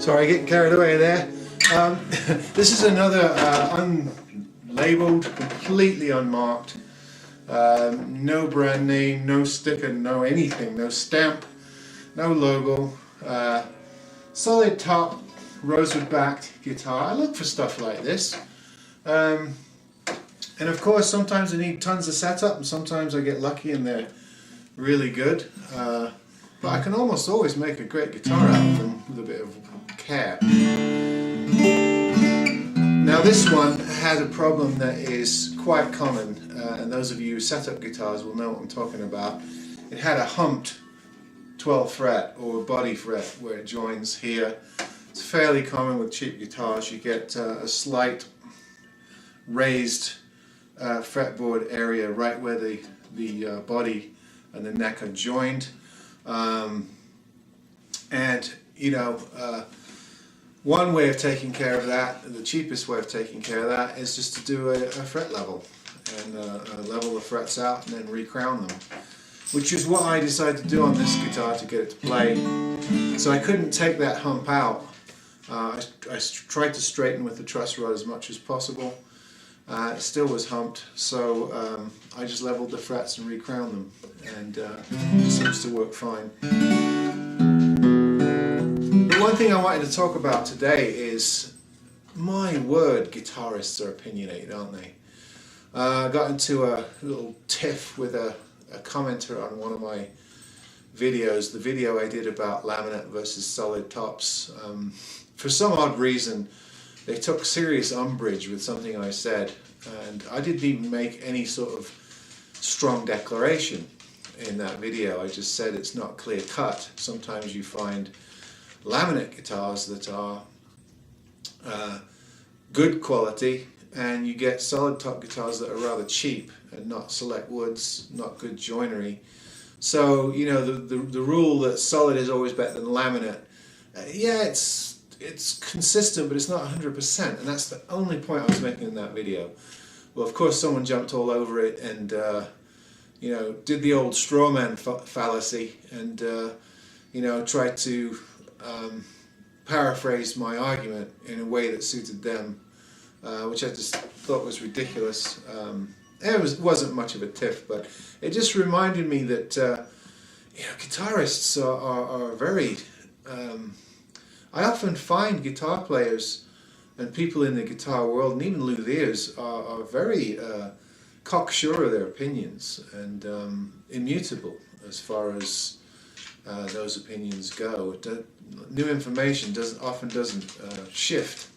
Sorry, getting carried away there. This is another unlabeled, completely unmarked, no brand name, no sticker, no anything, no stamp, no logo, solid top, rosewood backed guitar. I look for stuff like this. And of course sometimes I need tons of setup and sometimes I get lucky and they're really good. But I can almost always make a great guitar out of them with a bit of care. Now this one has a problem that is quite common, and those of you who set up guitars will know what I'm talking about. It had a humped 12th fret or body fret where it joins here. It's fairly common with cheap guitars. You get a slight raised fretboard area right where the body and the neck are joined. And you know, one way of taking care of that, the cheapest way of taking care of that, is just to do a fret level and level the frets out and then recrown them, which is what I decided to do on this guitar to get it to play. So I couldn't take that hump out. I tried to straighten with the truss rod as much as possible. It still was humped, so I just leveled the frets and recrowned them, and it seems to work fine. The one thing I wanted to talk about today is, my word, guitarists are opinionated, aren't they? I got into a little tiff with a commenter on one of my videos, the video I did about laminate versus solid tops. For some odd reason, they took serious umbrage with something I said, and I didn't even make any sort of strong declaration in that video. I just said it's not clear cut. Sometimes you find laminate guitars that are good quality, and you get solid top guitars that are rather cheap and not select woods, not good joinery. So you know, the rule that solid is always better than laminate, yeah, it's consistent, but it's not 100%, and that's the only point I was making in that video. Well, of course someone jumped all over it and you know, did the old straw man fallacy and you know, tried to paraphrase my argument in a way that suited them, which I just thought was ridiculous. It wasn't much of a tiff, but it just reminded me that you know, guitarists are very I often find guitar players and people in the guitar world, and even luthiers, are very cocksure of their opinions and immutable as far as those opinions go. New information often doesn't shift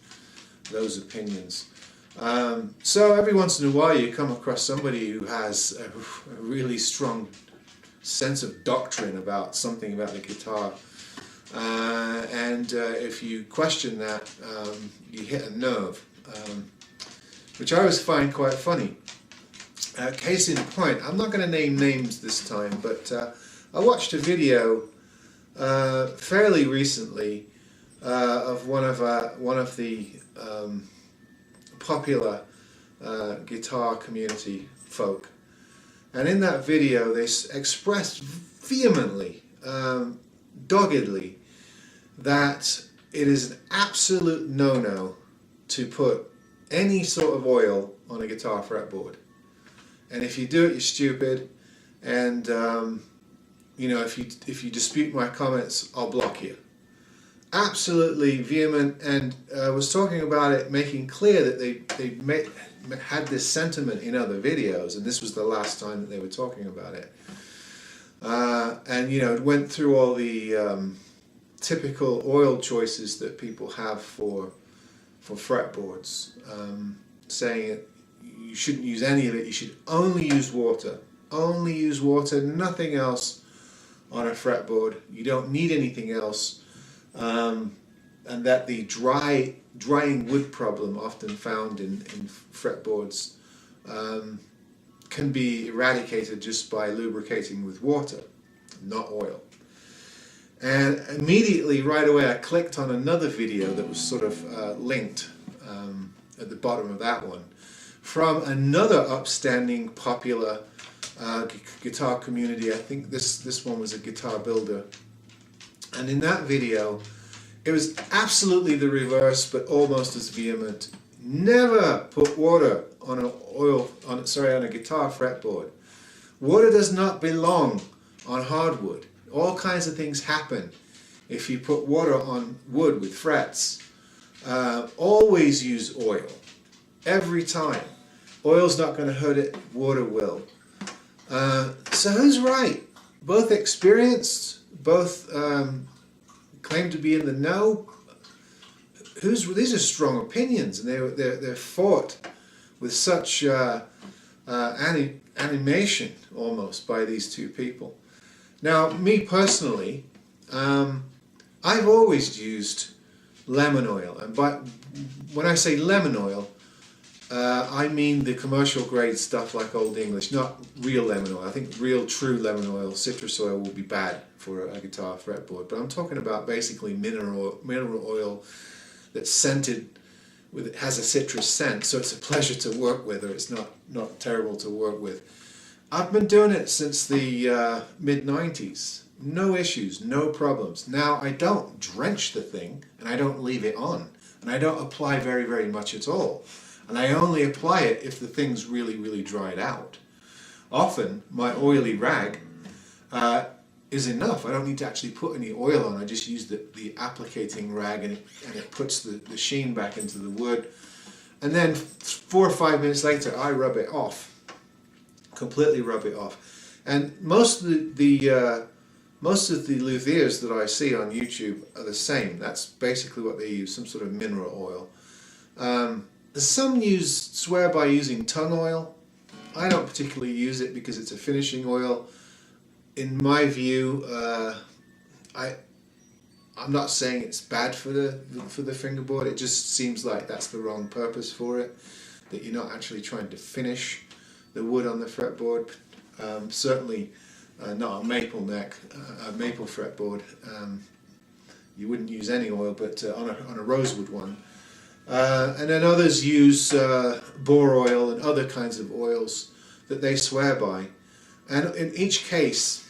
those opinions. So every once in a while you come across somebody who has a really strong sense of doctrine about something about the guitar. And if you question that, you hit a nerve, which I always find quite funny. Case in point, I'm not going to name names this time, but I watched a video fairly recently of one of the popular guitar community folk, and in that video they expressed vehemently, doggedly, that it is an absolute no-no to put any sort of oil on a guitar fretboard, and if you do it, you're stupid, and you know, if you dispute my comments, I'll block you. Absolutely vehement, and was talking about it, making clear that they had this sentiment in other videos, and this was the last time that they were talking about it. And you know, it went through all the typical oil choices that people have for fretboards, saying you shouldn't use any of it, you should only use water, nothing else on a fretboard, you don't need anything else, and that the drying wood problem often found in fretboards can be eradicated just by lubricating with water, not oil. And immediately, right away, I clicked on another video that was sort of linked at the bottom of that one, from another upstanding, popular guitar community. I think this one was a guitar builder, and in that video It was absolutely the reverse, but almost as vehement. Never put water on on a guitar fretboard. Water does not belong on hardwood. All kinds of things happen if you put water on wood with frets. Always use oil. Every time. Oil's not going to hurt it, water will. So who's right? Both experienced, both claim to be in the know. These are strong opinions, and they're fought with such animation almost by these two people. Now, me personally, I've always used lemon oil, and when I say lemon oil, I mean the commercial grade stuff like Old English, not real lemon oil. I think real true lemon oil, citrus oil, will be bad for a guitar fretboard. But I'm talking about basically mineral oil that's scented with, it has a citrus scent, so it's a pleasure to work with, or it's not terrible to work with. I've been doing it since the mid-90s. No issues, no problems. Now, I don't drench the thing, and I don't leave it on, and I don't apply very, very much at all. And I only apply it if the thing's really, really dried out. Often, my oily rag is enough. I don't need to actually put any oil on. I just use the applicating rag, and it puts the sheen back into the wood. And then 4 or 5 minutes later, I rub it off. Completely rub it off. And most of the luthiers that I see on YouTube are the same. That's basically what they use, some sort of mineral oil. Some swear by using tongue oil. I don't particularly use it because it's a finishing oil. In my view, I'm not saying it's bad for the fingerboard. It just seems like that's the wrong purpose for it. That you're not actually trying to finish the wood on the fretboard. Certainly not a maple neck, a maple fretboard. You wouldn't use any oil, but on a rosewood one. And then others use boar oil and other kinds of oils that they swear by. And in each case,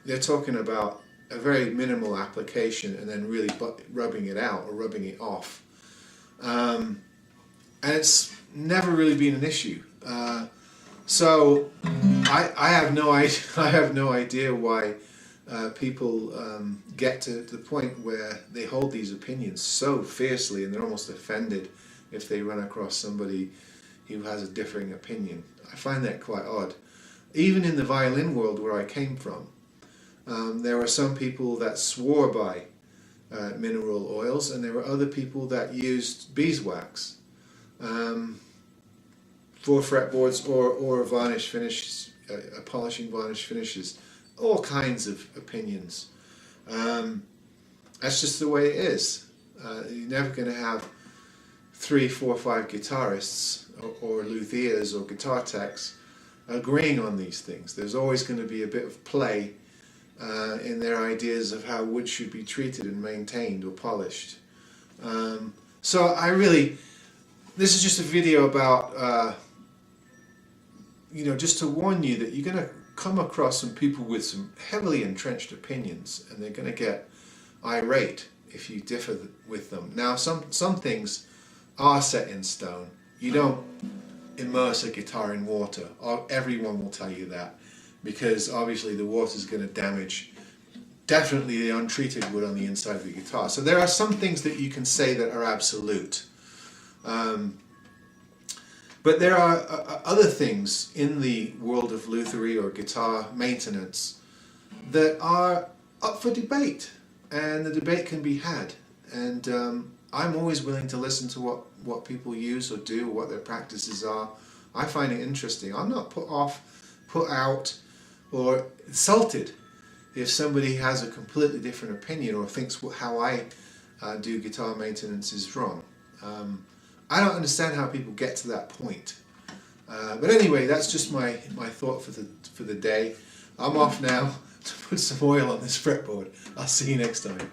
they're talking about a very minimal application and then really rubbing it out or rubbing it off. And it's never really been an issue. So I have no idea why people get to the point where they hold these opinions so fiercely, and they're almost offended if they run across somebody who has a differing opinion. I find that quite odd. Even in the violin world where I came from, there were some people that swore by mineral oils, and there were other people that used beeswax for fretboards or varnish finishes, polishing varnish finishes. All kinds of opinions. That's just the way it is. You're never going to have 3, 4, 5 guitarists or luthiers or guitar techs agreeing on these things. There's always going to be a bit of play in their ideas of how wood should be treated and maintained or polished. So this is just a video about, just to warn you that you're going to come across some people with some heavily entrenched opinions, and they're going to get irate if you differ with them. Now, some things are set in stone. You don't immerse a guitar in water. Everyone will tell you that, because obviously the water is going to damage definitely the untreated wood on the inside of the guitar. So there are some things that you can say that are absolute. But there are other things in the world of lutherie or guitar maintenance that are up for debate, and the debate can be had. And I'm always willing to listen to what people use or do, what their practices are. I find it interesting. I'm not put off, put out, or insulted if somebody has a completely different opinion or thinks how I do guitar maintenance is wrong. I don't understand how people get to that point. But anyway, that's just my thought for the day. I'm off now to put some oil on this fretboard. I'll see you next time.